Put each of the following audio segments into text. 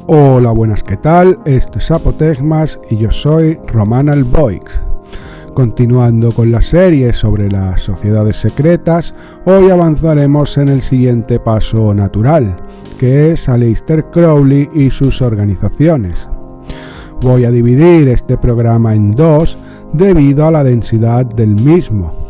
Hola, buenas, ¿qué tal? Esto es Apotegmas y yo soy Roman Alboix. Continuando con la serie sobre las sociedades secretas, hoy avanzaremos en el siguiente paso natural, que es Aleister Crowley y sus organizaciones. Voy a dividir este programa en dos debido a la densidad del mismo.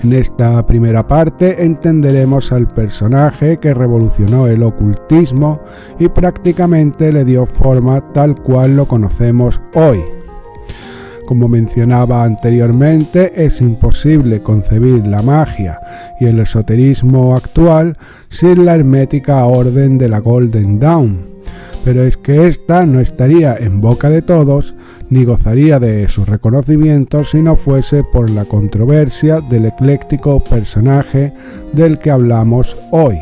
En esta primera parte entenderemos al personaje que revolucionó el ocultismo y prácticamente le dio forma tal cual lo conocemos hoy. Como mencionaba anteriormente, es imposible concebir la magia y el esoterismo actual sin la hermética orden de la Golden Dawn, pero es que ésta no estaría en boca de todos ni gozaría de su reconocimiento si no fuese por la controversia del ecléctico personaje del que hablamos hoy.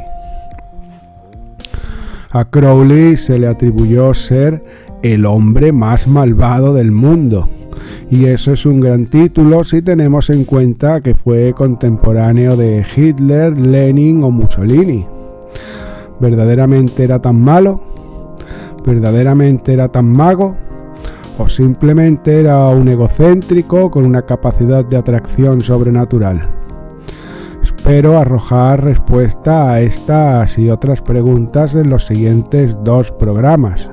A Crowley se le atribuyó ser el hombre más malvado del mundo, y eso es un gran título si tenemos en cuenta que fue contemporáneo de Hitler, Lenin o Mussolini. ¿Verdaderamente era tan malo? ¿Verdaderamente era tan mago? ¿O simplemente era un egocéntrico con una capacidad de atracción sobrenatural? Espero arrojar respuesta a estas y otras preguntas en los siguientes dos programas.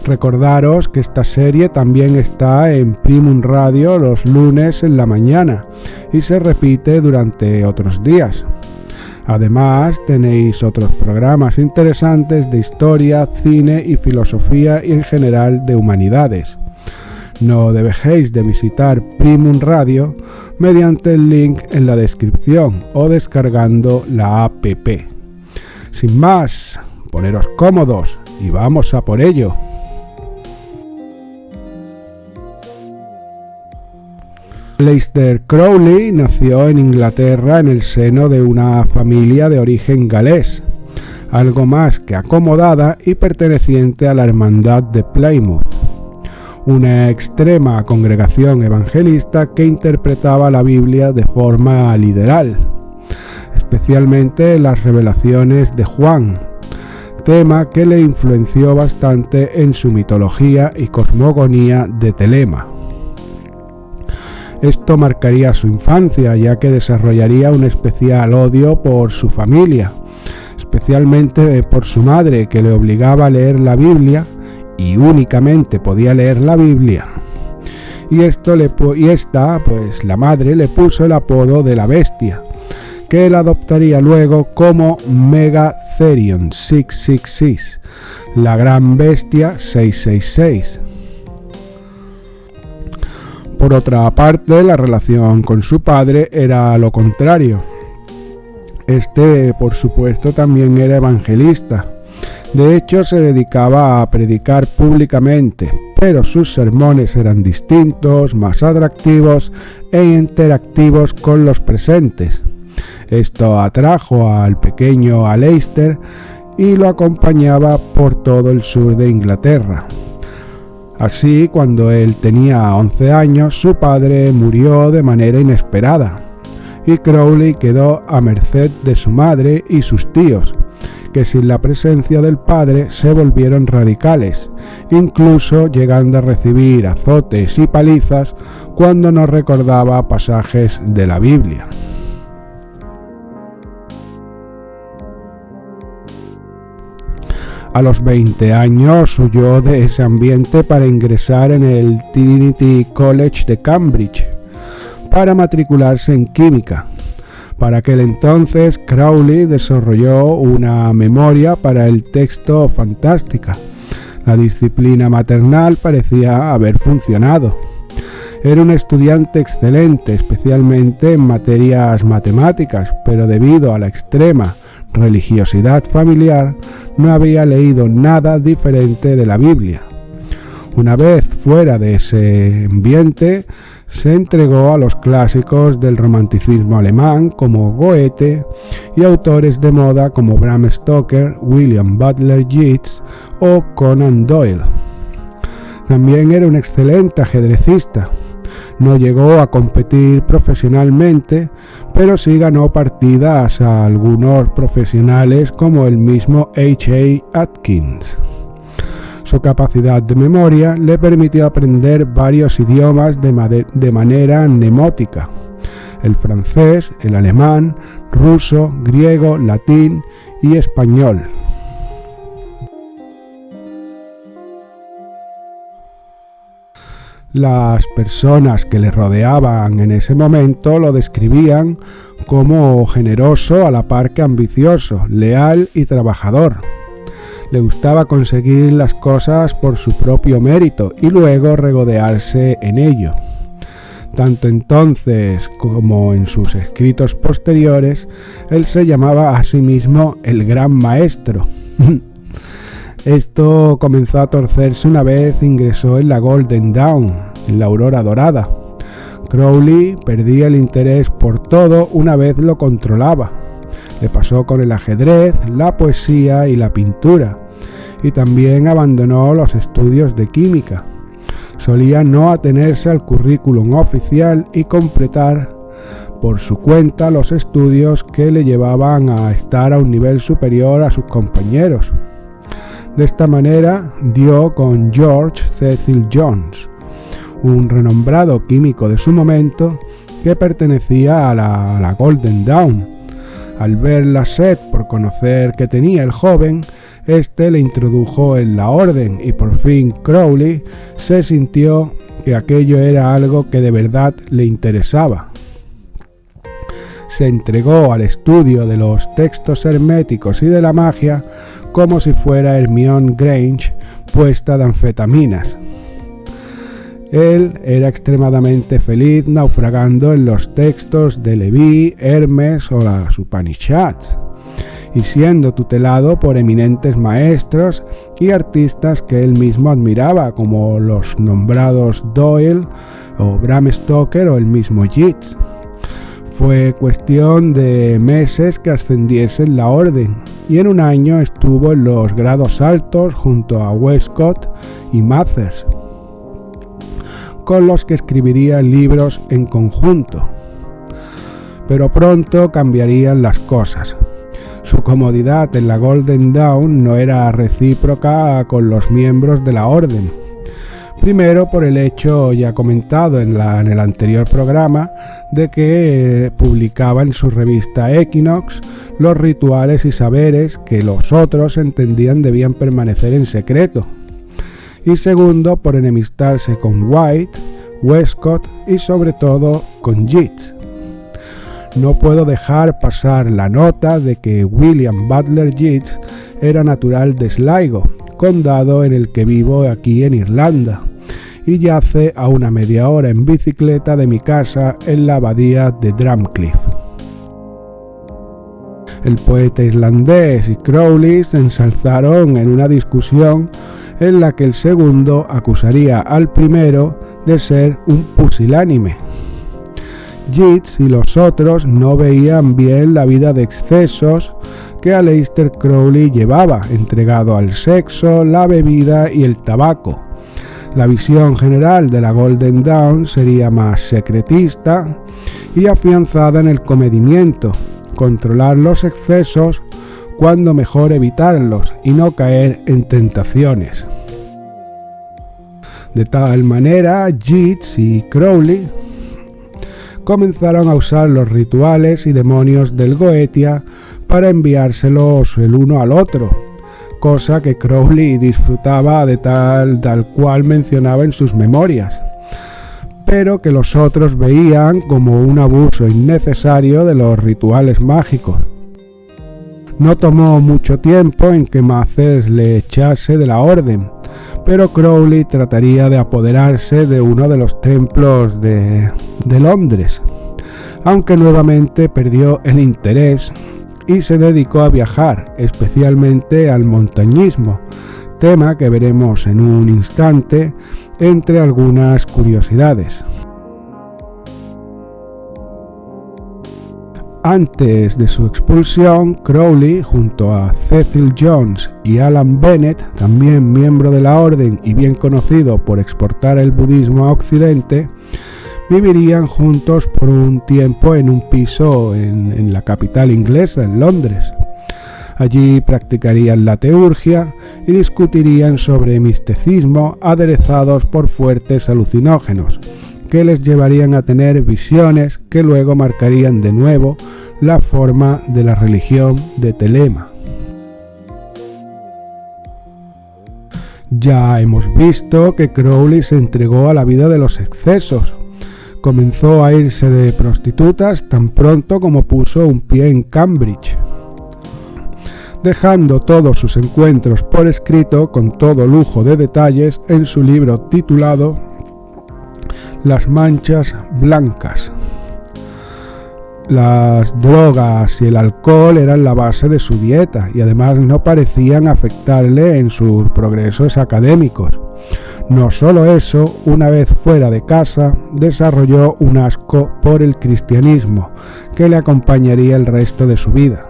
Recordaros que esta serie también está en Primum Radio los lunes en la mañana y se repite durante otros días. Además, tenéis otros programas interesantes de historia, cine y filosofía y en general de humanidades. No dejéis de visitar Primum Radio mediante el link en la descripción o descargando la app. Sin más, poneros cómodos y vamos a por ello. Aleister Crowley nació en Inglaterra en el seno de una familia de origen galés, algo más que acomodada y perteneciente a la Hermandad de Plymouth, una extrema congregación evangelista que interpretaba la Biblia de forma literal, especialmente las revelaciones de Juan, tema que le influenció bastante en su mitología y cosmogonía de Telema. Esto marcaría su infancia, ya que desarrollaría un especial odio por su familia, especialmente por su madre, que le obligaba a leer la Biblia y únicamente podía leer la Biblia. La madre le puso el apodo de la bestia, que él adoptaría luego como Megatherion 666, la gran bestia 666. Por otra parte, la relación con su padre era lo contrario. Este, por supuesto, también era evangelista. De hecho, se dedicaba a predicar públicamente, pero sus sermones eran distintos, más atractivos e interactivos con los presentes. Esto atrajo al pequeño Aleister y lo acompañaba por todo el sur de Inglaterra. Así, cuando él tenía 11 años, su padre murió de manera inesperada, y Crowley quedó a merced de su madre y sus tíos, que sin la presencia del padre se volvieron radicales, incluso llegando a recibir azotes y palizas cuando no recordaba pasajes de la Biblia. A los 20 años huyó de ese ambiente para ingresar en el Trinity College de Cambridge para matricularse en química. Para aquel entonces, Crowley desarrolló una memoria para el texto fantástica. La disciplina maternal parecía haber funcionado. Era un estudiante excelente, especialmente en materias matemáticas, pero debido a la extrema religiosidad familiar, no había leído nada diferente de la Biblia. Una vez fuera de ese ambiente, se entregó a los clásicos del romanticismo alemán como Goethe y autores de moda como Bram Stoker, William Butler Yeats o Conan Doyle. También era un excelente ajedrecista. No llegó a competir profesionalmente, pero sí ganó partidas a algunos profesionales como el mismo H.A. Atkins. Su capacidad de memoria le permitió aprender varios idiomas de manera mnemótica: el francés, el alemán, ruso, griego, latín y español. Las personas que le rodeaban en ese momento lo describían como generoso a la par que ambicioso, leal y trabajador. Le gustaba conseguir las cosas por su propio mérito y luego regodearse en ello. Tanto entonces como en sus escritos posteriores, él se llamaba a sí mismo el Gran Maestro. Esto comenzó a torcerse una vez ingresó en la Golden Dawn, en la Aurora Dorada. Crowley perdía el interés por todo una vez lo controlaba. Le pasó con el ajedrez, la poesía y la pintura, y también abandonó los estudios de química. Solía no atenerse al currículum oficial y completar por su cuenta los estudios que le llevaban a estar a un nivel superior a sus compañeros. De esta manera dio con George Cecil Jones, un renombrado químico de su momento que pertenecía a la Golden Dawn. Al ver la sed por conocer que tenía el joven, este le introdujo en la orden y por fin Crowley se sintió que aquello era algo que de verdad le interesaba. Se entregó al estudio de los textos herméticos y de la magia como si fuera Hermione Granger puesta de anfetaminas. Él era extremadamente feliz naufragando en los textos de Leví, Hermes o las Upanishads, y siendo tutelado por eminentes maestros y artistas que él mismo admiraba, como los nombrados Doyle o Bram Stoker o el mismo Yeats. Fue cuestión de meses que ascendiese en la orden, y en un año estuvo en los grados altos junto a Westcott y Mathers, con los que escribiría libros en conjunto. Pero pronto cambiarían las cosas. Su comodidad en la Golden Dawn no era recíproca con los miembros de la orden. Primero por el hecho ya comentado en el anterior programa de que publicaba en su revista Equinox los rituales y saberes que los otros entendían debían permanecer en secreto. Y segundo por enemistarse con White, Westcott y sobre todo con Yeats. No puedo dejar pasar la nota de que William Butler Yeats era natural de Sligo, condado en el que vivo aquí en Irlanda, y yace a una media hora en bicicleta de mi casa en la abadía de Drumcliff. El poeta irlandés y Crowley se ensalzaron en una discusión en la que el segundo acusaría al primero de ser un pusilánime. Yeats y los otros no veían bien la vida de excesos que Aleister Crowley llevaba, entregado al sexo, la bebida y el tabaco. La visión general de la Golden Dawn sería más secretista y afianzada en el comedimiento, controlar los excesos cuando mejor evitarlos y no caer en tentaciones. De tal manera, Yeats y Crowley comenzaron a usar los rituales y demonios del Goetia para enviárselos el uno al otro, cosa que Crowley disfrutaba de tal cual mencionaba en sus memorias, pero que los otros veían como un abuso innecesario de los rituales mágicos. No tomó mucho tiempo en que Mathers le echase de la orden, pero Crowley trataría de apoderarse de uno de los templos de Londres, aunque nuevamente perdió el interés y se dedicó a viajar, especialmente al montañismo, tema que veremos en un instante entre algunas curiosidades. Antes de su expulsión, Crowley, junto a Cecil Jones y Alan Bennett, también miembro de la orden y bien conocido por exportar el budismo a Occidente, vivirían juntos por un tiempo en un piso en la capital inglesa, en Londres. Allí practicarían la teurgia y discutirían sobre misticismo aderezados por fuertes alucinógenos, que les llevarían a tener visiones que luego marcarían de nuevo la forma de la religión de Telema. Ya hemos visto que Crowley se entregó a la vida de los excesos. Comenzó a irse de prostitutas tan pronto como puso un pie en Cambridge, dejando todos sus encuentros por escrito con todo lujo de detalles en su libro titulado Las manchas blancas. Las drogas y el alcohol eran la base de su dieta y además no parecían afectarle en sus progresos académicos. No solo eso, una vez fuera de casa, desarrolló un asco por el cristianismo que le acompañaría el resto de su vida.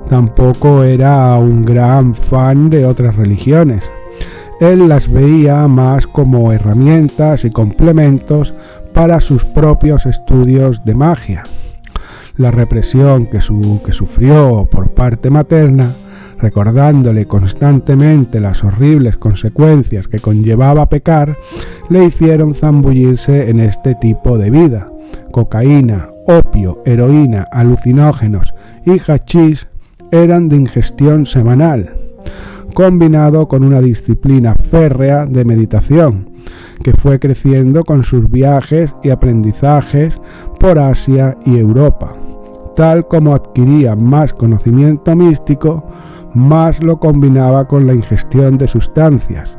Tampoco era un gran fan de otras religiones. Él las veía más como herramientas y complementos para sus propios estudios de magia. La represión que sufrió por parte materna, recordándole constantemente las horribles consecuencias que conllevaba pecar, le hicieron zambullirse en este tipo de vida. Cocaína, opio, heroína, alucinógenos y hachís eran de ingestión semanal, combinado con una disciplina férrea de meditación, que fue creciendo con sus viajes y aprendizajes por Asia y Europa. Tal como adquiría más conocimiento místico, más lo combinaba con la ingestión de sustancias,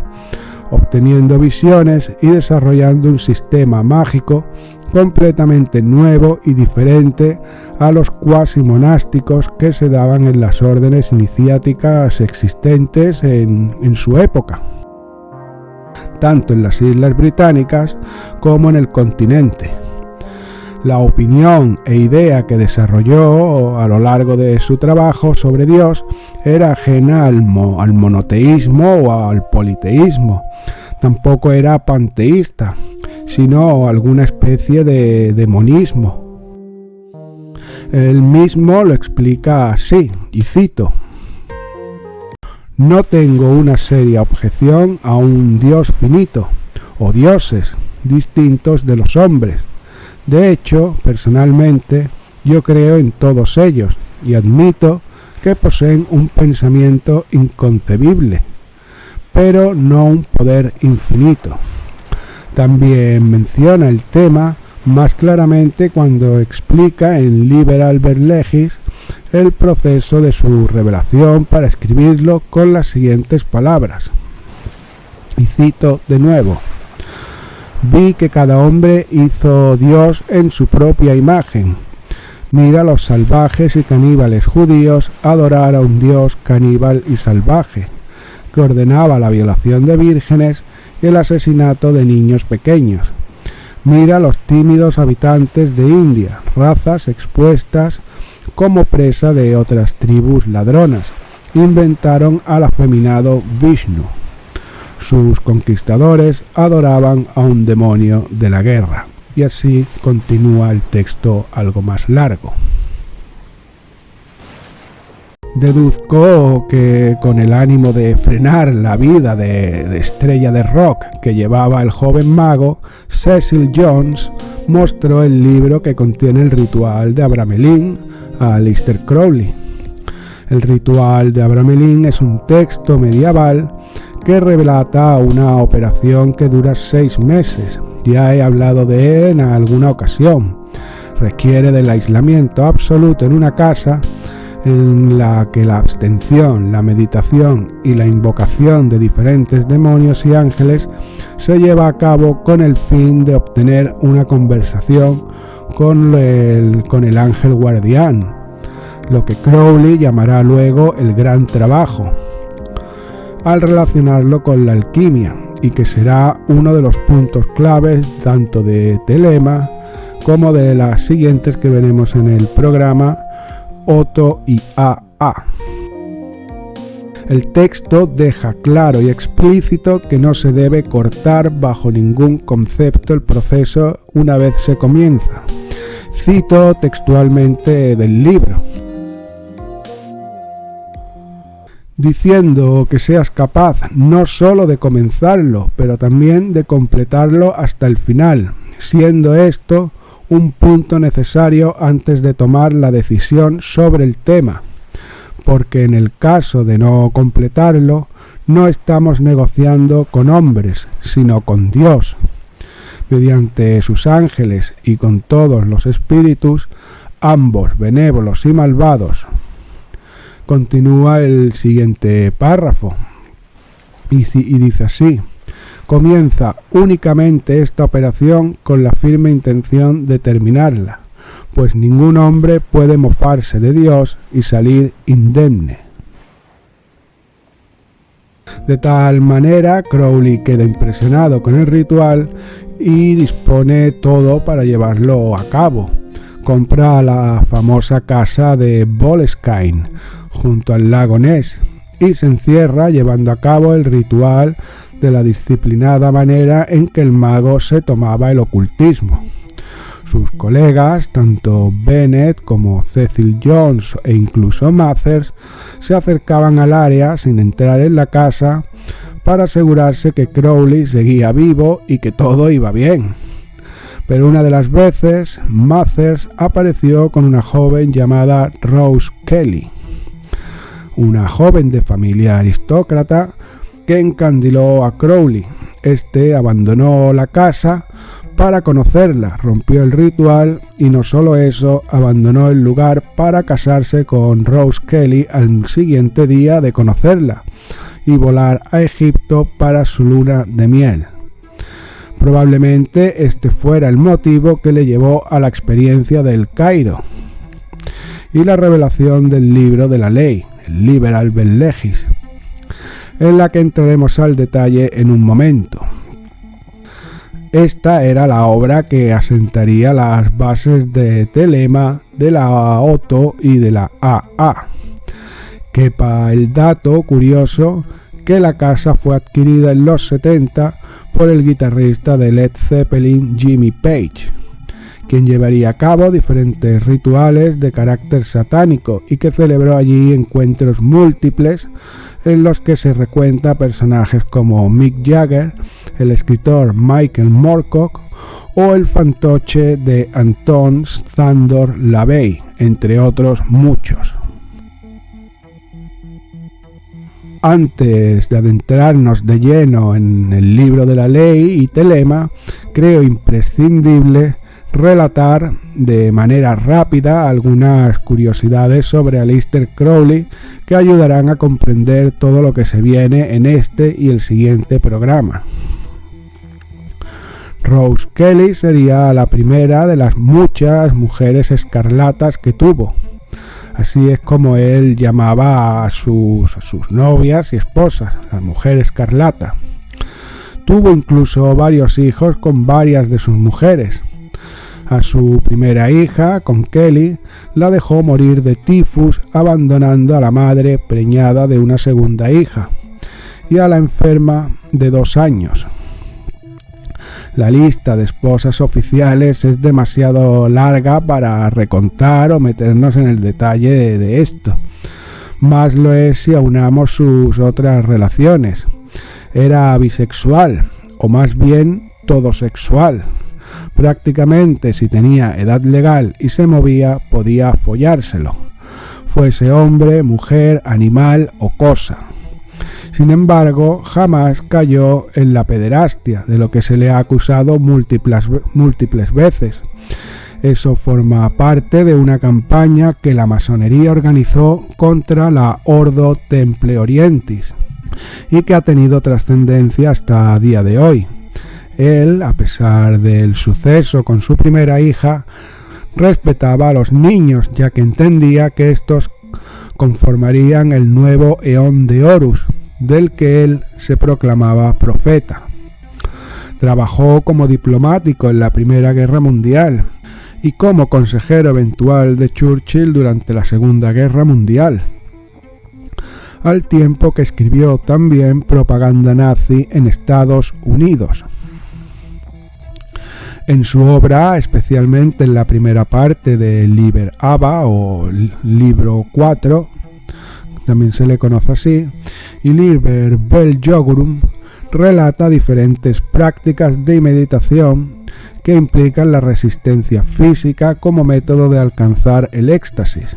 obteniendo visiones y desarrollando un sistema mágico completamente nuevo y diferente a los cuasi monásticos que se daban en las órdenes iniciáticas existentes en su época, tanto en las Islas Británicas como en el continente. La opinión e idea que desarrolló a lo largo de su trabajo sobre Dios era ajena al monoteísmo o al politeísmo. Tampoco era panteísta, sino alguna especie de demonismo. Él mismo lo explica así, y cito: "No tengo una seria objeción a un Dios finito, o dioses distintos de los hombres. De hecho, personalmente, yo creo en todos ellos y admito que poseen un pensamiento inconcebible, pero no un poder infinito". También menciona el tema más claramente cuando explica en Liber Alber Legis el proceso de su revelación para escribirlo con las siguientes palabras. Y cito de nuevo: "Vi que cada hombre hizo Dios en su propia imagen. Mira a los salvajes y caníbales judíos adorar a un Dios caníbal y salvaje, que ordenaba la violación de vírgenes y el asesinato de niños pequeños. Mira a los tímidos habitantes de India, razas expuestas como presa de otras tribus ladronas. Inventaron al afeminado Vishnu. Sus conquistadores adoraban a un demonio de la guerra". Y así continúa el texto algo más largo. Deduzco que con el ánimo de frenar la vida de estrella de rock que llevaba el joven mago, Cecil Jones mostró el libro que contiene el ritual de Abramelin a Aleister Crowley. El ritual de Abramelin es un texto medieval que relata una operación que dura 6 meses. Ya he hablado de él en alguna ocasión. Requiere del aislamiento absoluto en una casa en la que la abstención, la meditación y la invocación de diferentes demonios y ángeles se lleva a cabo con el fin de obtener una conversación con el ángel guardián, lo que Crowley llamará luego el gran trabajo, al relacionarlo con la alquimia, y que será uno de los puntos claves tanto de Telema como de las siguientes que veremos en el programa, Otto y A.A. El texto deja claro y explícito que no se debe cortar bajo ningún concepto el proceso una vez se comienza. Cito textualmente del libro: diciendo que seas capaz no sólo de comenzarlo, pero también de completarlo hasta el final, siendo esto un punto necesario antes de tomar la decisión sobre el tema, porque en el caso de no completarlo, no estamos negociando con hombres, sino con Dios, mediante sus ángeles y con todos los espíritus, ambos benévolos y malvados. Continúa el siguiente párrafo y dice así: comienza únicamente esta operación con la firme intención de terminarla, pues ningún hombre puede mofarse de Dios y salir indemne. De tal manera, Crowley queda impresionado con el ritual y dispone todo para llevarlo a cabo. Compra la famosa casa de Boleskine, junto al lago Ness, y se encierra llevando a cabo el ritual de la disciplinada manera en que el mago se tomaba el ocultismo. Sus colegas, tanto Bennett como Cecil Jones e incluso Mathers, se acercaban al área sin entrar en la casa para asegurarse que Crowley seguía vivo y que todo iba bien. Pero una de las veces, Mathers apareció con una joven llamada Rose Kelly, una joven de familia aristócrata que encandiló a Crowley. Este abandonó la casa para conocerla, rompió el ritual y no solo eso, abandonó el lugar para casarse con Rose Kelly al siguiente día de conocerla y volar a Egipto para su luna de miel. Probablemente este fuera el motivo que le llevó a la experiencia del Cairo y la revelación del libro de la ley, el Liber Albert Legis, en la que entraremos al detalle en un momento. Esta era la obra que asentaría las bases de Telema, de la Otto y de la AA. Quepa el dato curioso que la casa fue adquirida en los 70 por el guitarrista de Led Zeppelin Jimmy Page, quien llevaría a cabo diferentes rituales de carácter satánico y que celebró allí encuentros múltiples en los que se recuenta personajes como Mick Jagger, el escritor Michael Moorcock o el fantoche de Anton Szandor LaVey, entre otros muchos. Antes de adentrarnos de lleno en el libro de la ley y Telema, creo imprescindible relatar de manera rápida algunas curiosidades sobre Aleister Crowley que ayudarán a comprender todo lo que se viene en este y el siguiente programa. Rose Kelly sería la primera de las muchas mujeres escarlatas que tuvo. Así es como él llamaba a sus novias y esposas, la mujer escarlata. Tuvo incluso varios hijos con varias de sus mujeres. A su primera hija, con Kelly, la dejó morir de tifus, abandonando a la madre preñada de una segunda hija, y a la enferma de 2 años. La lista de esposas oficiales es demasiado larga para recontar o meternos en el detalle de esto. Más lo es si aunamos sus otras relaciones. Era bisexual, o más bien todosexual. Prácticamente, si tenía edad legal y se movía, podía follárselo, fuese hombre, mujer, animal o cosa. Sin embargo, jamás cayó en la pederastia, de lo que se le ha acusado múltiples veces. Eso forma parte de una campaña que la masonería organizó contra la Ordo Temple Orientis y que ha tenido trascendencia hasta el día de hoy. Él, a pesar del suceso con su primera hija, respetaba a los niños, ya que entendía que estos conformarían el nuevo eón de Horus, del que él se proclamaba profeta. Trabajó como diplomático en la Primera Guerra Mundial y como consejero eventual de Churchill durante la Segunda Guerra Mundial. al tiempo que escribió también propaganda nazi en Estados Unidos. En su obra, especialmente en la primera parte de Liber ABA o Libro 4, también se le conoce así, y Liber Beljogurum, relata diferentes prácticas de meditación que implican la resistencia física como método de alcanzar el éxtasis.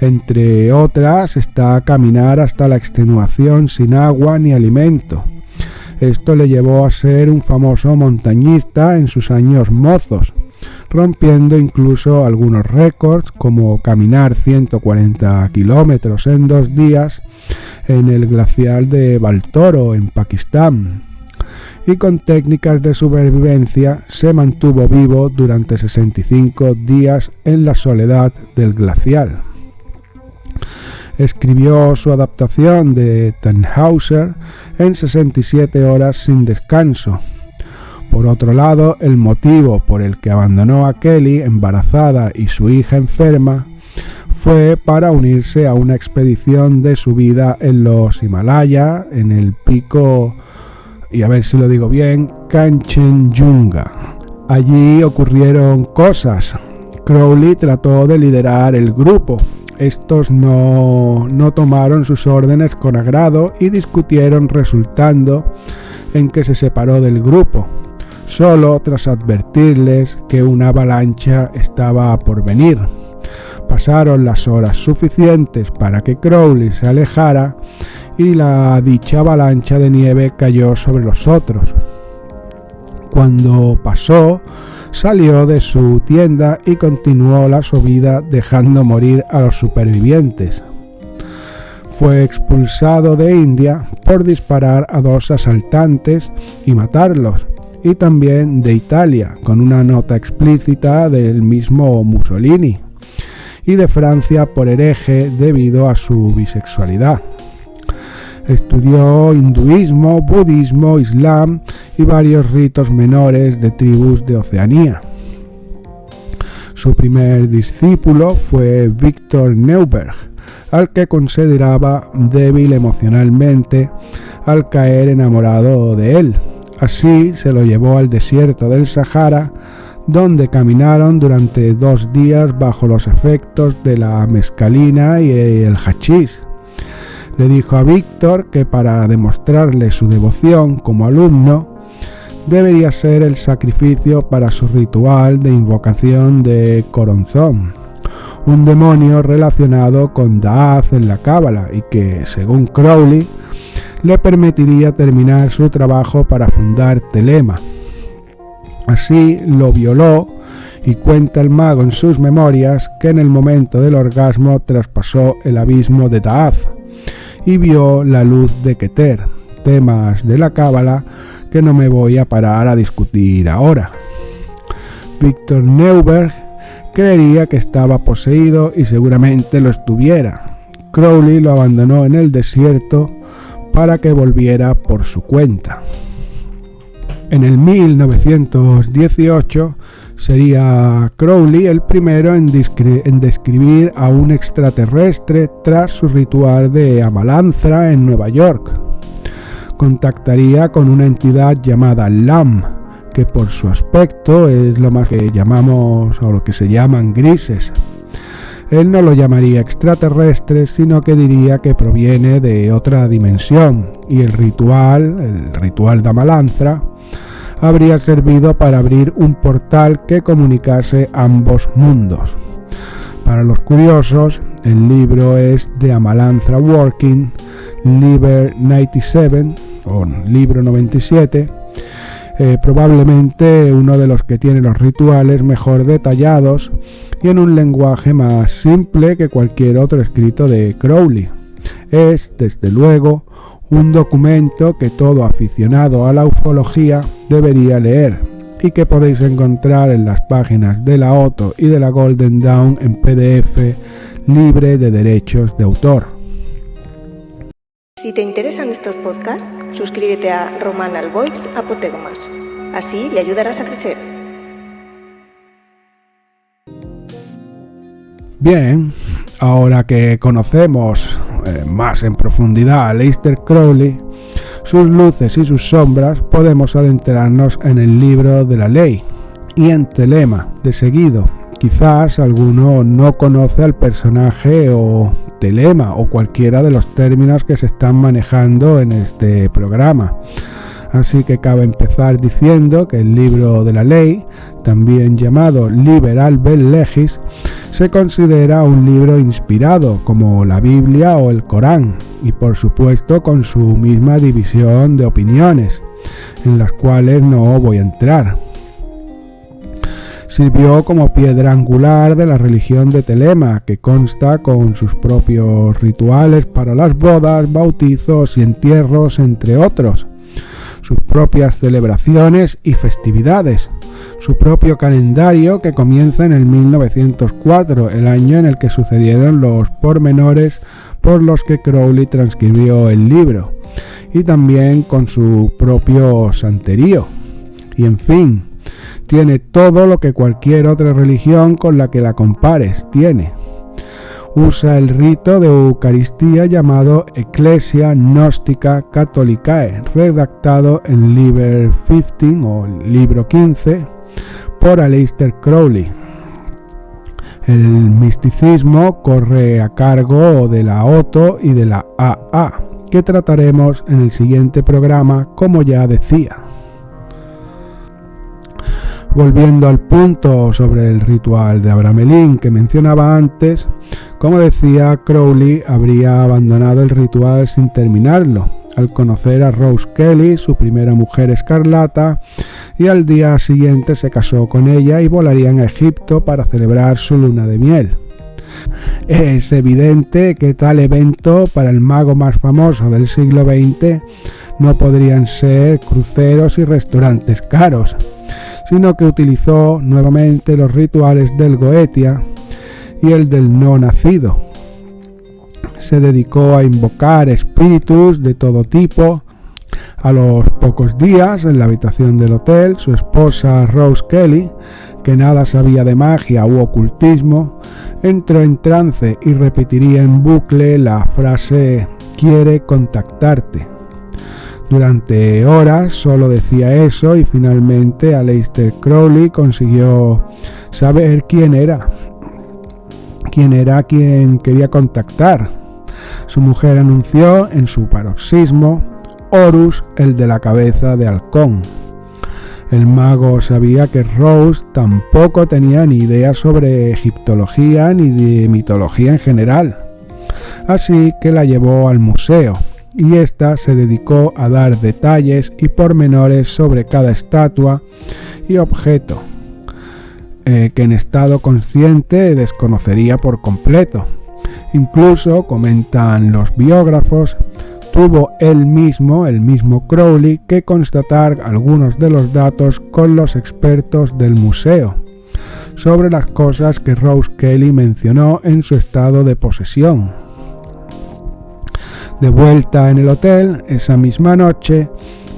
Entre otras está caminar hasta la extenuación sin agua ni alimento. Esto le llevó a ser un famoso montañista en sus años mozos, rompiendo incluso algunos récords como caminar 140 kilómetros en 2 días en el glaciar de Baltoro en Pakistán. Y con técnicas de supervivencia se mantuvo vivo durante 65 días en la soledad del glaciar. Escribió su adaptación de Tannhäuser en 67 horas sin descanso. Por otro lado, el motivo por el que abandonó a Kelly embarazada y su hija enferma fue para unirse a una expedición de subida en los Himalaya, en el pico, y a ver si lo digo bien, Kanchenjunga. Allí ocurrieron cosas. Crowley trató de liderar el grupo. Estos no tomaron sus órdenes con agrado y discutieron, resultando en que se separó del grupo, solo tras advertirles que una avalancha estaba por venir. Pasaron las horas suficientes para que Crowley se alejara y la dicha avalancha de nieve cayó sobre los otros. Cuando pasó, salió de su tienda y continuó la subida dejando morir a los supervivientes. Fue expulsado de India por disparar a 2 asaltantes y matarlos, y también de Italia, con una nota explícita del mismo Mussolini, y de Francia por hereje debido a su bisexualidad. Estudió hinduismo, budismo, islam y varios ritos menores de tribus de Oceanía. Su primer discípulo fue Victor Neuberg, al que consideraba débil emocionalmente al caer enamorado de él. Así se lo llevó al desierto del Sahara, donde caminaron durante 2 días bajo los efectos de la mescalina y el hachís. Le dijo a Víctor que para demostrarle su devoción como alumno, debería ser el sacrificio para su ritual de invocación de Coronzón, un demonio relacionado con Daaz en la Cábala y que, según Crowley, le permitiría terminar su trabajo para fundar Telema. Así lo violó y cuenta el mago en sus memorias que en el momento del orgasmo traspasó el abismo de Daaz y vio la luz de Keter, temas de la Cábala que no me voy a parar a discutir ahora. Victor Neuberg creería que estaba poseído y seguramente lo estuviera. Crowley lo abandonó en el desierto para que volviera por su cuenta. En el 1918 sería Crowley el primero en describir a un extraterrestre tras su ritual de Amalanthra en Nueva York. Contactaría con una entidad llamada LAM, que por su aspecto es lo más que llamamos o lo que se llaman grises. Él no lo llamaría extraterrestre, sino que diría que proviene de otra dimensión, y el ritual de Amalanthra, habría servido para abrir un portal que comunicase ambos mundos. Para los curiosos, el libro es de Amalanthra Working, Liber 97 o Libro 97, probablemente uno de los que tiene los rituales mejor detallados y en un lenguaje más simple que cualquier otro escrito de Crowley. Es, desde luego, un documento que todo aficionado a la ufología debería leer y que podéis encontrar en las páginas de la Otto y de la Golden Dawn en PDF libre de derechos de autor. Si te interesan estos podcasts, suscríbete a Romanal Voice Apotegmas. Así le ayudarás a crecer. Bien, ahora que conocemos más en profundidad a Aleister Crowley, sus luces y sus sombras, podemos adentrarnos en el libro de la ley y en Telema de seguido. Quizás alguno no conoce al personaje o telema o cualquiera de los términos que se están manejando en este programa. Así que cabe empezar diciendo que el libro de la ley, también llamado Liber Albert Legis, se considera un libro inspirado como la Biblia o el Corán, y por supuesto con su misma división de opiniones, en las cuales no voy a entrar. Sirvió como piedra angular de la religión de Telema, que consta con sus propios rituales para las bodas, bautizos y entierros, entre otros, sus propias celebraciones y festividades, su propio calendario que comienza en el 1904, el año en el que sucedieron los pormenores por los que Crowley transcribió el libro, y también con su propio santerío. Y en fin, tiene todo lo que cualquier otra religión con la que la compares tiene. Usa el rito de Eucaristía llamado Ecclesia Gnostica Catholicae, redactado en Liber 15 o libro 15 por Aleister Crowley. El misticismo corre a cargo de la OTO y de la AA, que trataremos en el siguiente programa, como ya decía. Volviendo al punto sobre el ritual de Abramelin que mencionaba antes, como decía, Crowley habría abandonado el ritual sin terminarlo, al conocer a Rose Kelly, su primera mujer escarlata, y al día siguiente se casó con ella y volarían a Egipto para celebrar su luna de miel. Es evidente que tal evento para el mago más famoso del siglo XX no podrían ser cruceros y restaurantes caros, sino que utilizó nuevamente los rituales del Goetia y el del no nacido. Se dedicó a invocar espíritus de todo tipo. A los pocos días, en la habitación del hotel, su esposa Rose Kelly, que nada sabía de magia u ocultismo, entró en trance y repetiría en bucle la frase «quiere contactarte». Durante horas solo decía eso y finalmente Aleister Crowley consiguió saber quién era quien quería contactar. Su mujer anunció en su paroxismo: Horus, el de la cabeza de halcón. El mago sabía que Rose tampoco tenía ni idea sobre egiptología ni de mitología en general, así que la llevó al museo, y ésta se dedicó a dar detalles y pormenores sobre cada estatua y objeto, que en estado consciente desconocería por completo. Incluso, comentan los biógrafos, tuvo el mismo Crowley, que constatar algunos de los datos con los expertos del museo sobre las cosas que Rose Kelly mencionó en su estado de posesión. De vuelta en el hotel, esa misma noche,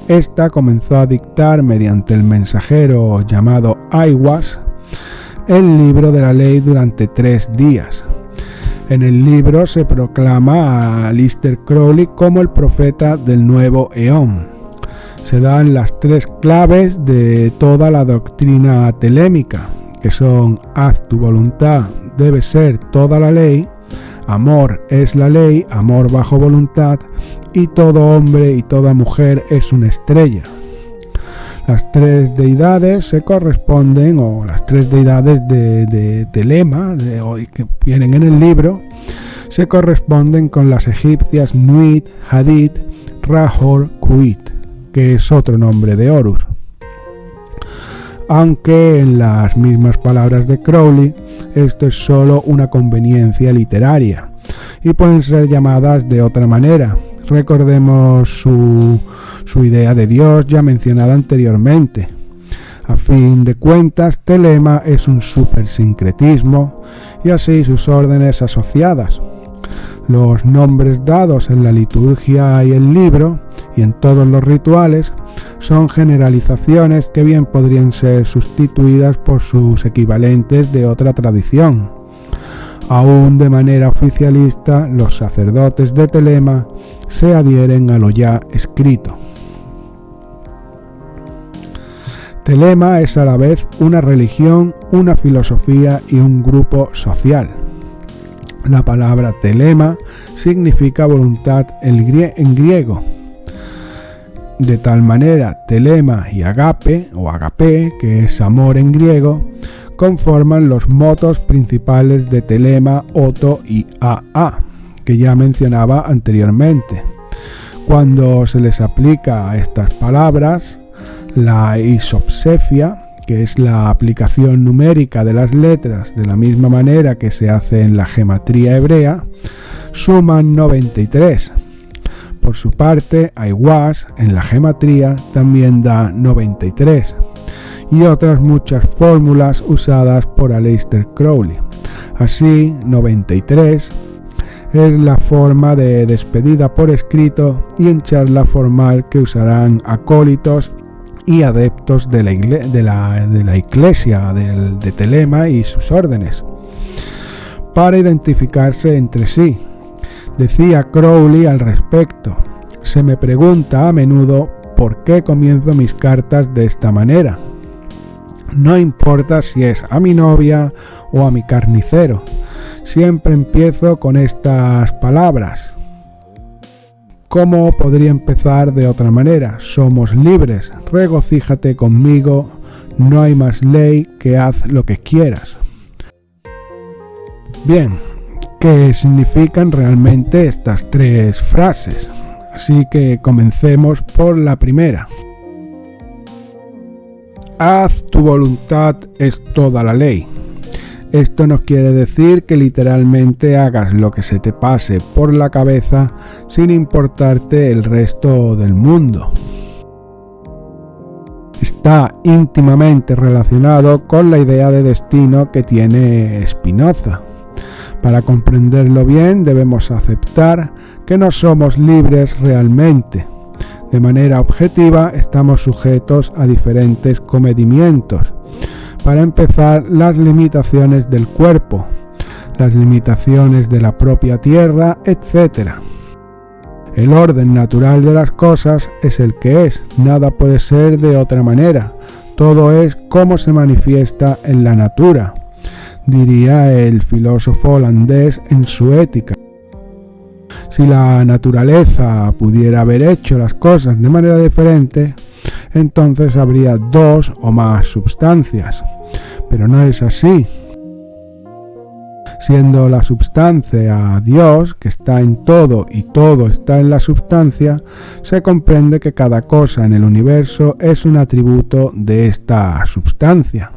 esta comenzó a dictar mediante el mensajero llamado Aiwass el libro de la ley durante 3 días. En el libro se proclama a Aleister Crowley como el profeta del nuevo eón. Se dan las 3 claves de toda la doctrina telémica, que son: haz tu voluntad, debe ser toda la ley; amor es la ley, amor bajo voluntad; y todo hombre y toda mujer es una estrella. Las 3 deidades se corresponden, o las 3 deidades de Telema, que vienen en el libro, se corresponden con las egipcias Nuit, Hadid, Rahor, Kuit, que es otro nombre de Horus. Aunque en las mismas palabras de Crowley, esto es solo una conveniencia literaria y pueden ser llamadas de otra manera. Recordemos su idea de Dios ya mencionada anteriormente. A fin de cuentas, Telema es un supersincretismo y así sus órdenes asociadas. Los nombres dados en la liturgia y el libro y en todos los rituales son generalizaciones que bien podrían ser sustituidas por sus equivalentes de otra tradición, Aún de manera oficialista, los sacerdotes de Telema se adhieren a lo ya escrito. Telema es a la vez una religión, una filosofía y un grupo social. La palabra telema significa voluntad en griego. De tal manera, telema y agape o agape, que es amor en griego, conforman los motos principales de Telema, Oto y AA, que ya mencionaba anteriormente. Cuando se les aplica a estas palabras, la isopsefia, que es la aplicación numérica de las letras de la misma manera que se hace en la gematría hebrea, suman 93. Por su parte, Aiwass en la gematría también da 93, y otras muchas fórmulas usadas por Aleister Crowley. Así, 93 es la forma de despedida por escrito y en charla formal que usarán acólitos y adeptos de la iglesia de Telema y sus órdenes, para identificarse entre sí. Decía Crowley al respecto: se me pregunta a menudo por qué comienzo mis cartas de esta manera. No importa si es a mi novia o a mi carnicero, siempre empiezo con estas palabras. ¿Cómo podría empezar de otra manera? Somos libres, regocíjate conmigo, no hay más ley que haz lo que quieras. Bien, ¿qué significan realmente estas tres frases? Así que comencemos por la primera. Haz tu voluntad es toda la ley. Esto no quiere decir que literalmente hagas lo que se te pase por la cabeza sin importarte el resto del mundo. Está íntimamente relacionado con la idea de destino que tiene Spinoza. Para comprenderlo bien, debemos aceptar que no somos libres realmente. De manera objetiva, estamos sujetos a diferentes comedimientos. Para empezar, las limitaciones del cuerpo, las limitaciones de la propia tierra, etc. El orden natural de las cosas es el que es, nada puede ser de otra manera, todo es como se manifiesta en la natura, diría el filósofo holandés en su Ética. Si la naturaleza pudiera haber hecho las cosas de manera diferente, entonces habría dos o más substancias, pero no es así. Siendo la substancia Dios, que está en todo y todo está en la substancia, se comprende que cada cosa en el universo es un atributo de esta substancia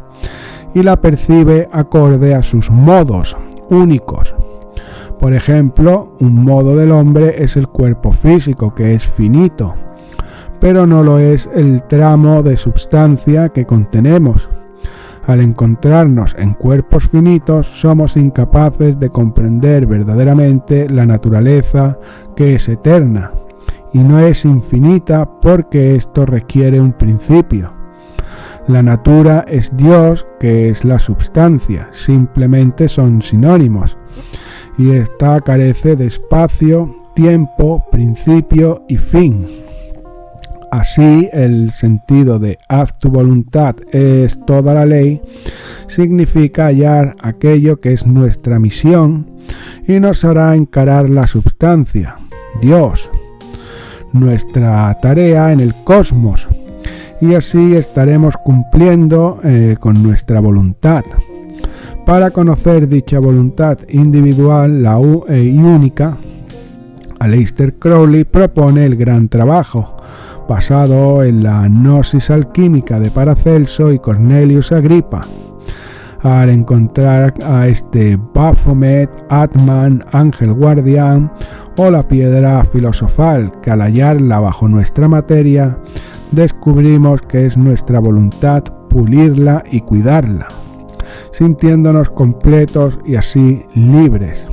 y la percibe acorde a sus modos únicos. Por ejemplo, un modo del hombre es el cuerpo físico, que es finito, pero no lo es el tramo de substancia que contenemos. Al encontrarnos en cuerpos finitos, somos incapaces de comprender verdaderamente la naturaleza, que es eterna, y no es infinita porque esto requiere un principio. La natura es Dios, que es la substancia, simplemente son sinónimos, y esta carece de espacio, tiempo, principio y fin. Así, el sentido de haz tu voluntad es toda la ley significa hallar aquello que es nuestra misión y nos hará encarar la substancia, Dios, nuestra tarea en el cosmos, y así estaremos cumpliendo con nuestra voluntad. Para conocer dicha voluntad individual y única, Aleister Crowley propone el gran trabajo, basado en la gnosis alquímica de Paracelso y Cornelius Agrippa. Al encontrar a este Baphomet, Atman, ángel guardián o la piedra filosofal, que al hallarla bajo nuestra materia, descubrimos que es nuestra voluntad pulirla y cuidarla, sintiéndonos completos y así libres.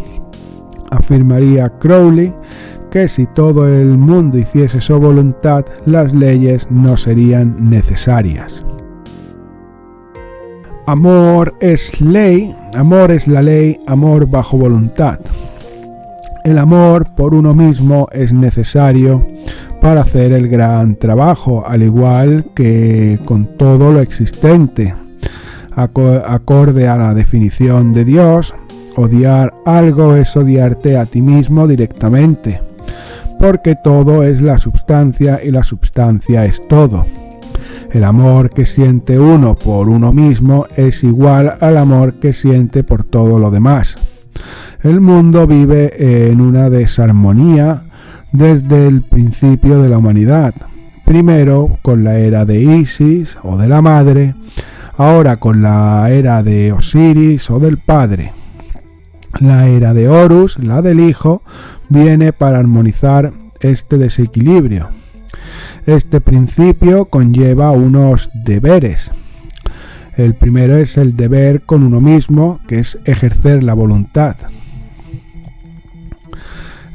Afirmaría Crowley que si todo el mundo hiciese su voluntad, las leyes no serían necesarias. Amor es ley, amor es la ley, amor bajo voluntad. El amor por uno mismo es necesario para hacer el gran trabajo, al igual que con todo lo existente. Acorde a la definición de Dios, odiar algo es odiarte a ti mismo directamente, porque todo es la substancia y la substancia es todo. El amor que siente uno por uno mismo es igual al amor que siente por todo lo demás. El mundo vive en una desarmonía desde el principio de la humanidad. Primero con la era de Isis o de la madre, ahora con la era de Osiris o del padre. La era de Horus, la del hijo, viene para armonizar este desequilibrio. Este principio conlleva unos deberes. El primero es el deber con uno mismo, que es ejercer la voluntad.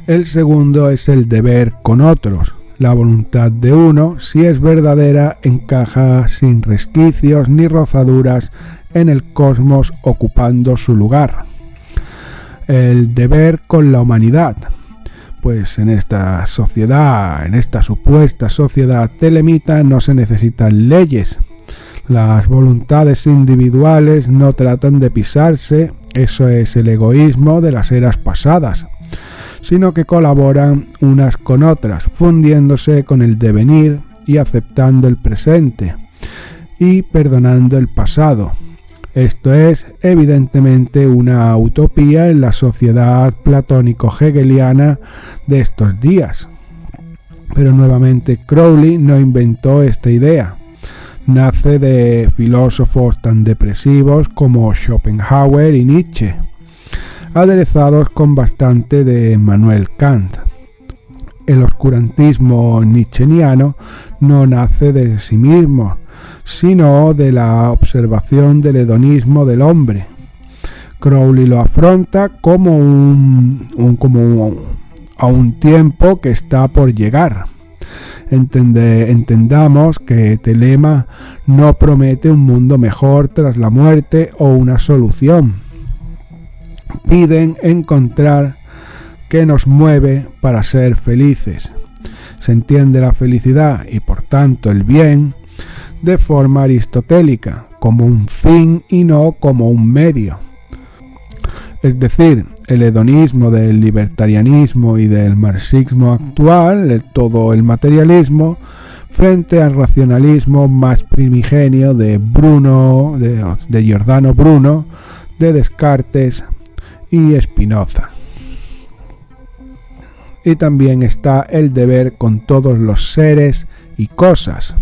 El segundo es el deber con otros. La voluntad de uno, si es verdadera, encaja sin resquicios ni rozaduras en el cosmos, ocupando su lugar. El deber con la humanidad. Pues en esta sociedad, en esta supuesta sociedad telemita, no se necesitan leyes. Las voluntades individuales no tratan de pisarse, eso es el egoísmo de las eras pasadas, sino que colaboran unas con otras, fundiéndose con el devenir y aceptando el presente y perdonando el pasado. Esto es evidentemente una utopía en la sociedad platónico-hegeliana de estos días. Pero nuevamente Crowley no inventó esta idea. Nace de filósofos tan depresivos como Schopenhauer y Nietzsche, aderezados con bastante de Immanuel Kant. El oscurantismo nietzscheano no nace de sí mismo, sino de la observación del hedonismo del hombre. Crowley lo afronta como a un tiempo que está por llegar. Entendamos que Telema no promete un mundo mejor tras la muerte o una solución. Piden encontrar qué nos mueve para ser felices. Se entiende la felicidad y por tanto el bien de forma aristotélica, como un fin y no como un medio. Es decir, el hedonismo del libertarianismo y del marxismo actual, todo el materialismo, frente al racionalismo más primigenio de Giordano Bruno, de Descartes y Spinoza. Y también está el deber con todos los seres y cosas.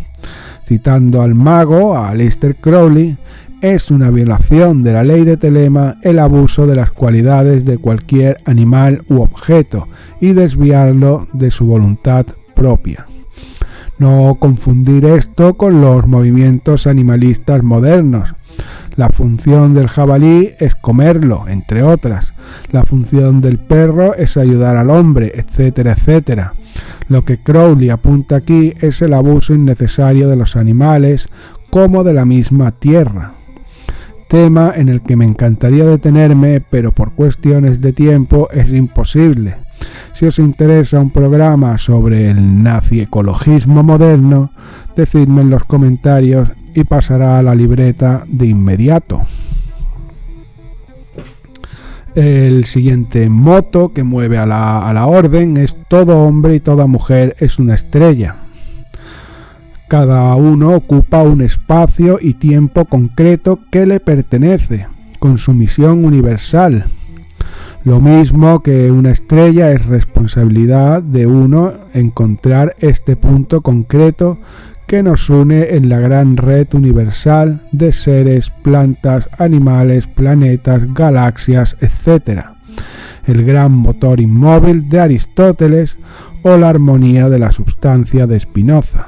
Citando al mago, a Aleister Crowley, es una violación de la ley de Telema el abuso de las cualidades de cualquier animal u objeto y desviarlo de su voluntad propia. No confundir esto con los movimientos animalistas modernos. La función del jabalí es comerlo, entre otras. La función del perro es ayudar al hombre, etcétera, etcétera. Lo que Crowley apunta aquí es el abuso innecesario de los animales como de la misma tierra. Tema en el que me encantaría detenerme, pero por cuestiones de tiempo es imposible. Si os interesa un programa sobre el nazi-ecologismo moderno, decidme en los comentarios y pasará a la libreta de inmediato. El siguiente moto que mueve a la orden es: todo hombre y toda mujer es una estrella. Cada uno ocupa un espacio y tiempo concreto que le pertenece, con su misión universal. Lo mismo que una estrella, es responsabilidad de uno encontrar este punto concreto que nos une en la gran red universal de seres, plantas, animales, planetas, galaxias, etc. El gran motor inmóvil de Aristóteles o la armonía de la substancia de Spinoza.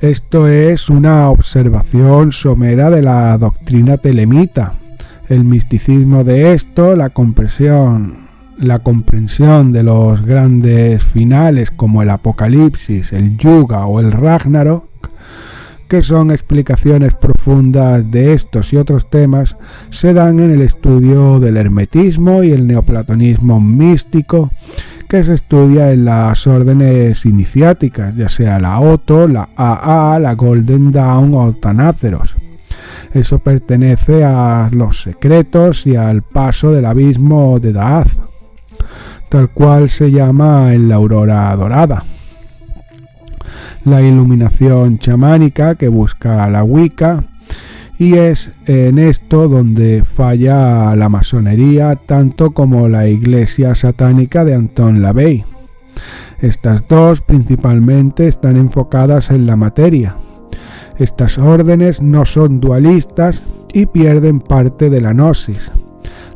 Esto es una observación somera de la doctrina telemita. El misticismo de esto, la comprensión de los grandes finales como el Apocalipsis, el Yuga o el Ragnarok, que son explicaciones profundas de estos y otros temas, se dan en el estudio del hermetismo y el neoplatonismo místico, que se estudia en las órdenes iniciáticas, ya sea la Otto, la AA, la Golden Dawn o Tanáceros. Eso pertenece a los secretos y al paso del abismo de Da'at, tal cual se llama en la aurora dorada. La iluminación chamánica que busca la Wicca, y es en esto donde falla la masonería tanto como la iglesia satánica de Anton LaVey. Estas dos principalmente están enfocadas en la materia. Estas órdenes no son dualistas y pierden parte de la gnosis.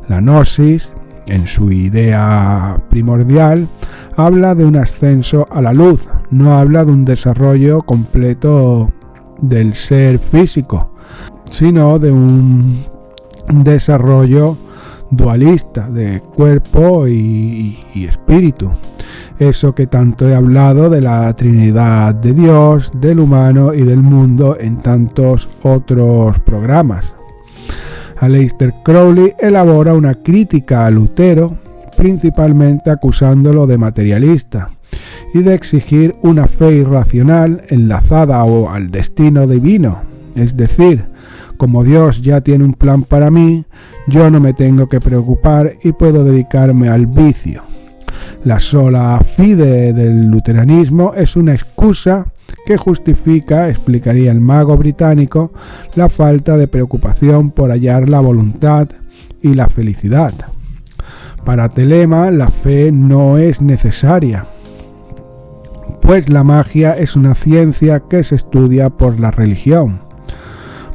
La gnosis, en su idea primordial, habla de un ascenso a la luz, no habla de un desarrollo completo del ser físico, sino de un desarrollo dualista de cuerpo y espíritu. Eso que tanto he hablado de la Trinidad de Dios, del humano y del mundo en tantos otros programas. Aleister Crowley elabora una crítica a Lutero, principalmente acusándolo de materialista y de exigir una fe irracional enlazada al destino divino, es decir, como Dios ya tiene un plan para mí, yo no me tengo que preocupar y puedo dedicarme al vicio. La sola fide del luteranismo es una excusa que justifica, explicaría el mago británico, la falta de preocupación por hallar la voluntad y la felicidad. Para Telema, la fe no es necesaria, pues la magia es una ciencia que se estudia por la religión.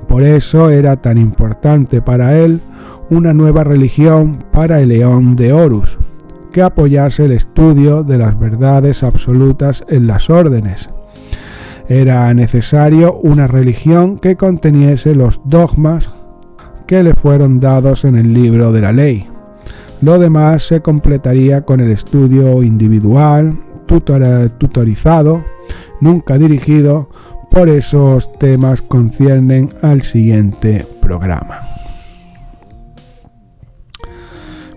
Por eso era tan importante para él una nueva religión para el León de Horus, que apoyase el estudio de las verdades absolutas en las órdenes. Era necesario una religión que conteniese los dogmas que le fueron dados en el libro de la ley. Lo demás se completaría con el estudio individual, tutorizado, nunca dirigido. Por esos temas conciernen al siguiente programa.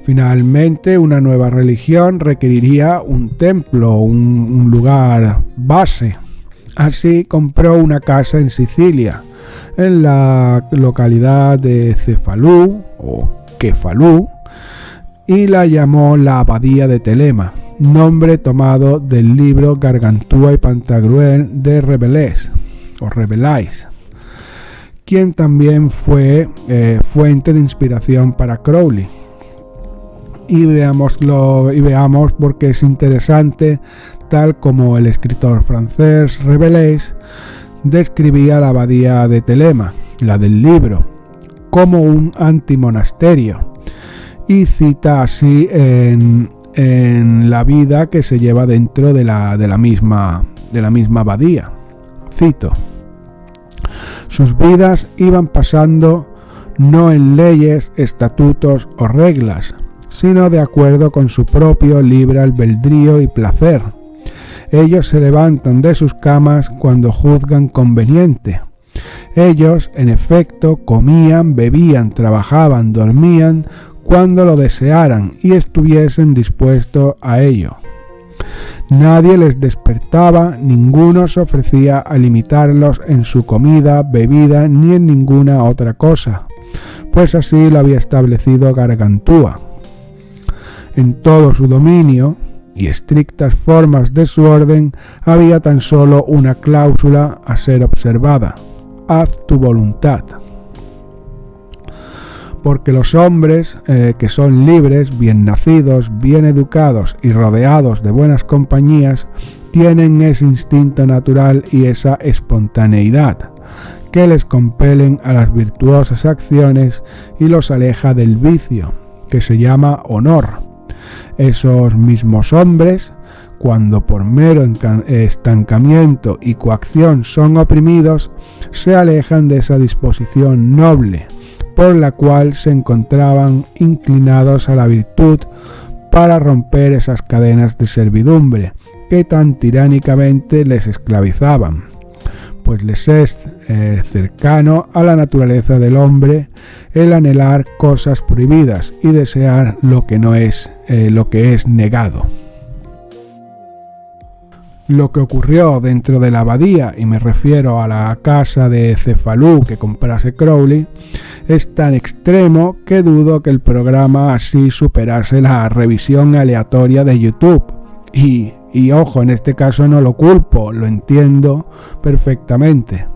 Finalmente, una nueva religión requeriría un templo, un lugar base. Así compró una casa en Sicilia, en la localidad de Cefalú o Kefalú, y la llamó la Abadía de Telema, nombre tomado del libro Gargantúa y Pantagruel de Rabelais, quien también fue fuente de inspiración para Crowley. Y veamos por qué es interesante, tal como el escritor francés Rabelais describía la abadía de Telema, la del libro, como un antimonasterio, y cita así en la vida que se lleva dentro de la misma abadía. Cito: sus vidas iban pasando no en leyes, estatutos o reglas, sino de acuerdo con su propio libre albedrío y placer. Ellos se levantan de sus camas cuando juzgan conveniente. Ellos, en efecto, comían, bebían, trabajaban, dormían cuando lo desearan y estuviesen dispuestos a ello. Nadie les despertaba, ninguno se ofrecía a limitarlos en su comida, bebida ni en ninguna otra cosa, pues así lo había establecido Gargantúa. En todo su dominio y estrictas formas de su orden había tan solo una cláusula a ser observada: haz tu voluntad. Porque los hombres que son libres, bien nacidos, bien educados y rodeados de buenas compañías, tienen ese instinto natural y esa espontaneidad que les compelen a las virtuosas acciones y los aleja del vicio, que se llama honor. Esos mismos hombres, cuando por mero estancamiento y coacción son oprimidos, se alejan de esa disposición noble, por la cual se encontraban inclinados a la virtud para romper esas cadenas de servidumbre que tan tiránicamente les esclavizaban. pues les es cercano a la naturaleza del hombre el anhelar cosas prohibidas y desear lo que es negado. Lo que ocurrió dentro de la abadía, y me refiero a la casa de Cefalú que comprase Crowley, es tan extremo que dudo que el programa así superase la revisión aleatoria de YouTube. Y ojo, en este caso no lo culpo, lo entiendo perfectamente.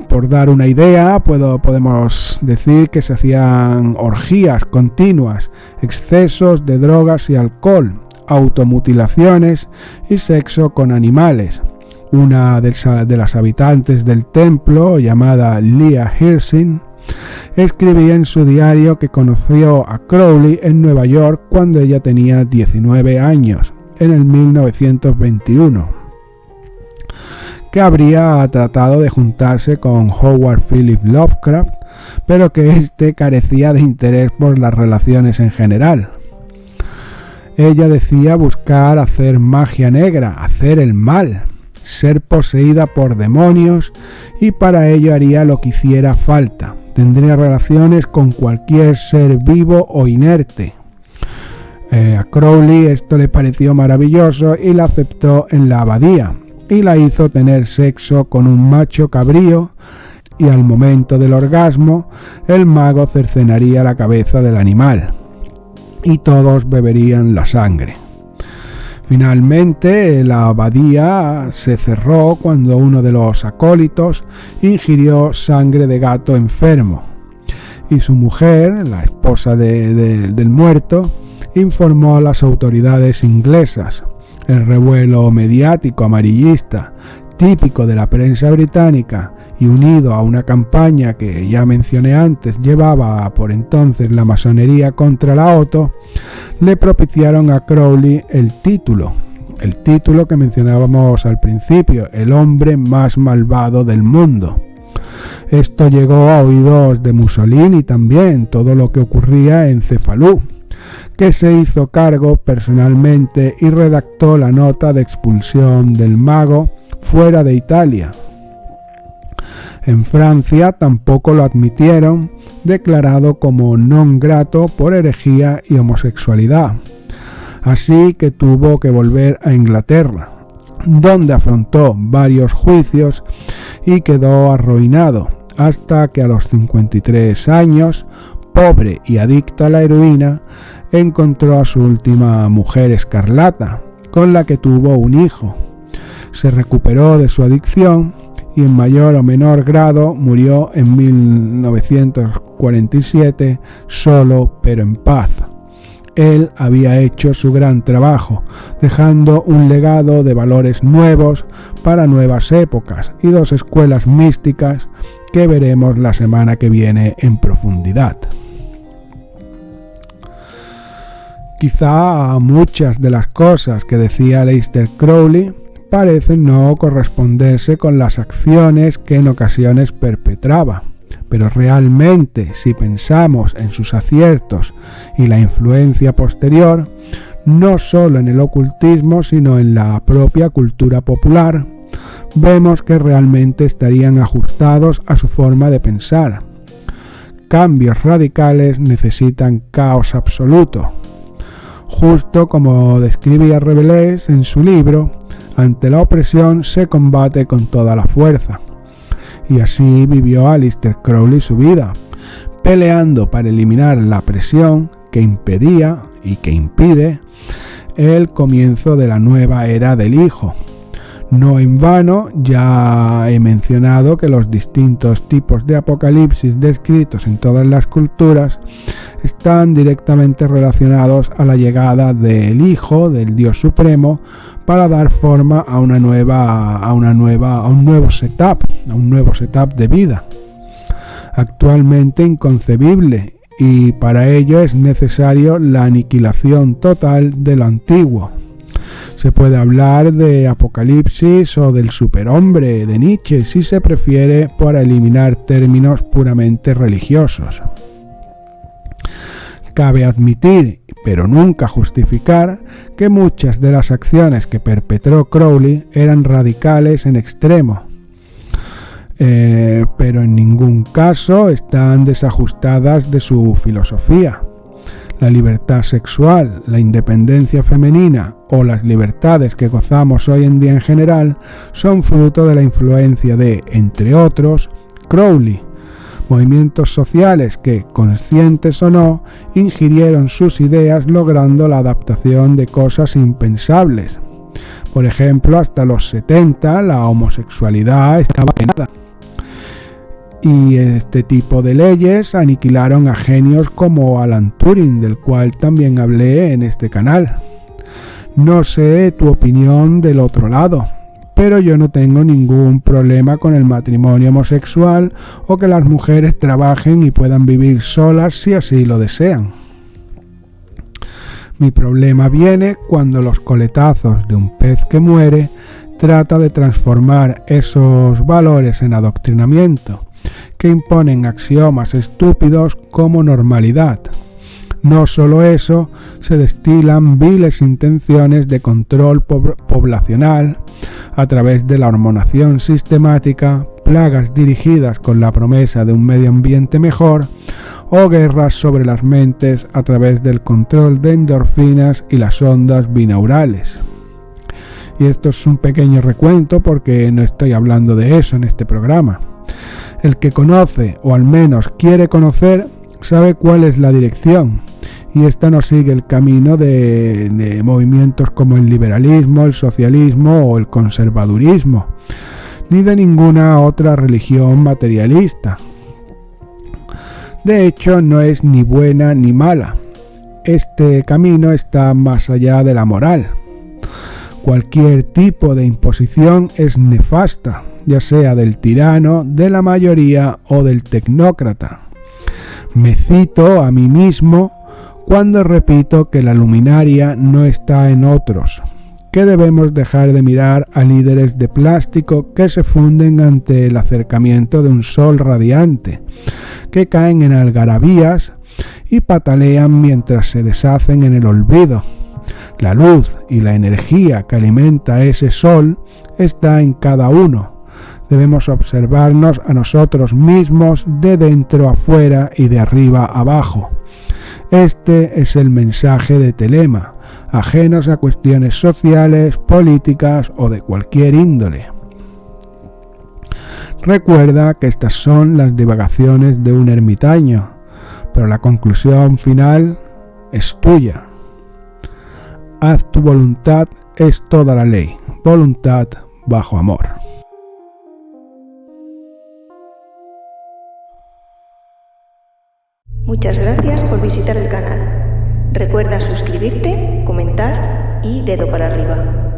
Por dar una idea, podemos decir que se hacían orgías continuas, excesos de drogas y alcohol, automutilaciones y sexo con animales. Una de las habitantes del templo, llamada Leah Hirsing, escribía en su diario que conoció a Crowley en Nueva York cuando ella tenía 19 años, en el 1921, que habría tratado de juntarse con Howard Phillips Lovecraft, pero que éste carecía de interés por las relaciones en general. Ella decía buscar hacer magia negra, hacer el mal, ser poseída por demonios, y para ello haría lo que hiciera falta. Tendría relaciones con cualquier ser vivo o inerte. A Crowley esto le pareció maravilloso y la aceptó en la abadía, y la hizo tener sexo con un macho cabrío, y al momento del orgasmo el mago cercenaría la cabeza del animal y todos beberían la sangre. Finalmente, la abadía se cerró cuando uno de los acólitos ingirió sangre de gato enfermo, y su mujer, la esposa del muerto, informó a las autoridades inglesas. El revuelo mediático amarillista, típico de la prensa británica, y unido a una campaña que ya mencioné antes llevaba por entonces la masonería contra la OTO, le propiciaron a Crowley el título que mencionábamos al principio, el hombre más malvado del mundo. Esto llegó a oídos de Mussolini también, todo lo que ocurría en Cefalú, que se hizo cargo personalmente y redactó la nota de expulsión del mago fuera de Italia. En Francia tampoco lo admitieron, declarado como non grato por herejía y homosexualidad. Así que tuvo que volver a Inglaterra, donde afrontó varios juicios y quedó arruinado, hasta que a los 53 años, pobre y adicto a la heroína, encontró a su última mujer escarlata, con la que tuvo un hijo. Se recuperó de su adicción y en mayor o menor grado murió en 1947 solo pero en paz. Él había hecho su gran trabajo, dejando un legado de valores nuevos para nuevas épocas y 2 escuelas místicas que veremos la semana que viene en profundidad. Quizá muchas de las cosas que decía Aleister Crowley parecen no corresponderse con las acciones que en ocasiones perpetraba, pero realmente, si pensamos en sus aciertos y la influencia posterior, no solo en el ocultismo sino en la propia cultura popular, vemos que realmente estarían ajustados a su forma de pensar. Cambios radicales necesitan caos absoluto. Justo como describía Rabelais en su libro, ante la opresión se combate con toda la fuerza. Y así vivió Aleister Crowley su vida, peleando para eliminar la presión que impedía y que impide el comienzo de la nueva era del Hijo. No en vano, ya he mencionado que los distintos tipos de apocalipsis descritos en todas las culturas están directamente relacionados a la llegada del Hijo, del Dios Supremo, para dar forma a un nuevo setup de vida, actualmente inconcebible, y para ello es necesario la aniquilación total de lo antiguo. Se puede hablar de apocalipsis o del superhombre de Nietzsche, si se prefiere, para eliminar términos puramente religiosos. Cabe admitir, pero nunca justificar, que muchas de las acciones que perpetró Crowley eran radicales en extremo, pero en ningún caso están desajustadas de su filosofía. La libertad sexual, la independencia femenina o las libertades que gozamos hoy en día en general son fruto de la influencia de, entre otros, Crowley, movimientos sociales que, conscientes o no, ingirieron sus ideas logrando la adaptación de cosas impensables. Por ejemplo, hasta los 70 la homosexualidad estaba penada. Y este tipo de leyes aniquilaron a genios como Alan Turing, del cual también hablé en este canal. No sé tu opinión del otro lado, pero yo no tengo ningún problema con el matrimonio homosexual o que las mujeres trabajen y puedan vivir solas si así lo desean. Mi problema viene cuando los coletazos de un pez que muere trata de transformar esos valores en adoctrinamiento, que imponen axiomas estúpidos como normalidad. No solo eso, se destilan viles intenciones de control poblacional a través de la hormonación sistemática, plagas dirigidas con la promesa de un medio ambiente mejor o guerras sobre las mentes a través del control de endorfinas y las ondas binaurales. Y esto es un pequeño recuento porque no estoy hablando de eso en este programa. El que conoce, o al menos quiere conocer, sabe cuál es la dirección, y esta no sigue el camino de movimientos como el liberalismo, el socialismo o el conservadurismo, ni de ninguna otra religión materialista. De hecho, no es ni buena ni mala. Este camino está más allá de la moral. Cualquier tipo de imposición es nefasta, ya sea del tirano, de la mayoría o del tecnócrata. Me cito a mí mismo cuando repito que la luminaria no está en otros, que debemos dejar de mirar a líderes de plástico que se funden ante el acercamiento de un sol radiante, que caen en algarabías y patalean mientras se deshacen en el olvido. La luz y la energía que alimenta ese sol está en cada uno. Debemos observarnos a nosotros mismos de dentro a fuera y de arriba a abajo. Este es el mensaje de Telema, ajenos a cuestiones sociales, políticas o de cualquier índole. Recuerda que estas son las divagaciones de un ermitaño, pero la conclusión final es tuya. Haz tu voluntad es toda la ley, voluntad bajo amor. Muchas gracias por visitar el canal. Recuerda suscribirte, comentar y dedo para arriba.